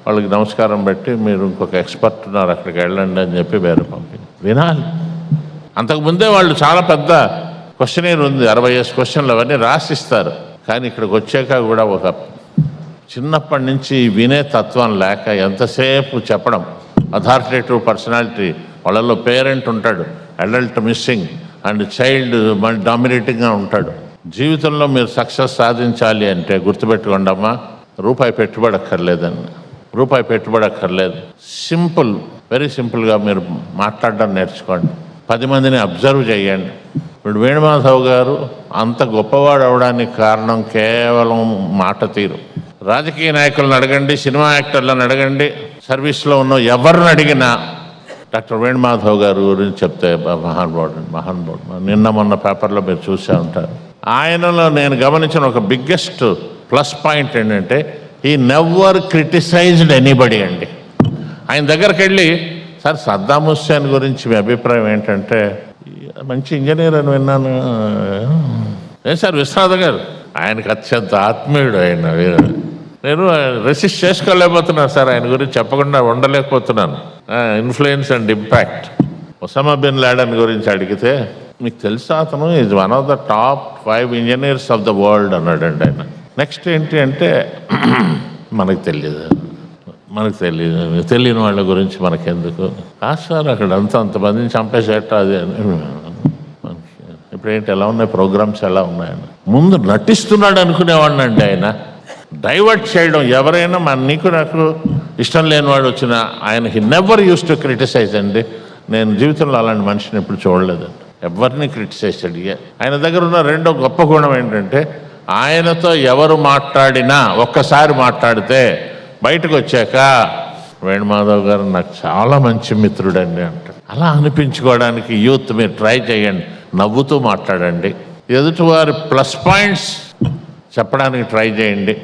వాళ్ళకి నమస్కారం పెట్టి మీరు ఇంకొక ఎక్స్పర్ట్ ఉన్నారు అక్కడికి వెళ్ళండి అని చెప్పి వేరే వినాలి. అంతకుముందే వాళ్ళు చాలా పెద్ద క్వశ్చనీర్ ఉంది, 60 క్వశ్చన్లు అవన్నీ రాసిస్తారు. కానీ ఇక్కడికి వచ్చాక కూడా ఒక చిన్నప్పటి నుంచి వినే తత్వం లేక ఎంతసేపు చెప్పడం, అథారిటేటివ్ పర్సనాలిటీ, వాళ్ళలో పేరెంట్ ఉంటాడు, అడల్ట్ మిస్సింగ్ అండ్ చైల్డ్ డామినేటింగ్గా ఉంటాడు. జీవితంలో మీరు సక్సెస్ సాధించాలి అంటే గుర్తుపెట్టుకోండి అమ్మా, రూపాయి పెట్టుబడి అక్కర్లేదు. సింపుల్, వెరీ సింపుల్గా మీరు మాట్లాడడం నేర్చుకోండి. 10 మందిని అబ్జర్వ్ చేయండి. ఇప్పుడు వేణుమాధవ్ గారు అంత గొప్పవాడు అవడానికి కారణం కేవలం మాట తీరు. రాజకీయ నాయకులను అడగండి, సినిమా యాక్టర్లను అడగండి, సర్వీస్లో ఉన్న ఎవరిని అడిగినా డాక్టర్ వేణుమాధవ్ గారు గురించి చెప్తే మహానుభావుడు. నిన్న మొన్న పేపర్లో మీరు చూసే ఉంటారు. ఆయనలో నేను గమనించిన ఒక బిగ్గెస్ట్ ప్లస్ పాయింట్ ఏంటంటే ఈ నెవర్ క్రిటిసైజ్డ్ ఎనీబడి అండి. ఆయన దగ్గరికి వెళ్ళి, సార్ సద్దాం హుస్సేన్ గురించి మీ అభిప్రాయం ఏంటంటే, మంచి ఇంజనీర్ అని విన్నాను. ఏం సార్ విశ్వనాథ్ గారు, ఆయనకు అత్యంత ఆత్మీయుడు. నేను రెసిస్ట్ చేసుకోలేకపోతున్నాను సార్, ఆయన గురించి చెప్పకుండా ఉండలేకపోతున్నాను. Influence and impact. Osama bin Laden గురించి అడిగితే, మీకు తెలుసా అతను is one of the top 5 engineers of the world అన్నాడండి ఆయన. నెక్స్ట్ ఏంటి అంటే, మనకు తెలియని వాళ్ళ గురించి మనకెందుకు, కాదు సార్ అక్కడ అంతమందిని చంపేసేట అది అని. ఇప్పుడేంటి ఎలా ఉన్నాయి ప్రోగ్రామ్స్, ఎలా ఉన్నాయని ముందు నటిస్తున్నాడు అనుకునేవాడిని అండి. ఆయన డైవర్ట్ చేయడం, ఎవరైనా నీకు నాకు ఇష్టం లేనివాడు వచ్చినా ఆయన he never uses to criticize అండి. నేను జీవితంలో అలాంటి మనిషిని ఎప్పుడు చూడలేదండి, ఎవరిని క్రిటిసైజ్ అడిగా. ఆయన దగ్గర ఉన్న రెండో గొప్ప గుణం ఏంటంటే, ఆయనతో ఎవరు మాట్లాడినా ఒక్కసారి మాట్లాడితే బయటకు వచ్చాక వేణుమాధవ్ గారు నాకు చాలా మంచి మిత్రుడండి అంటారు. అలా అనిపించుకోవడానికి యూత్ మీరు ట్రై చేయండి, నవ్వుతూ మాట్లాడండి, ఎదుటివారి ప్లస్ పాయింట్స్ చెప్పడానికి ట్రై చేయండి.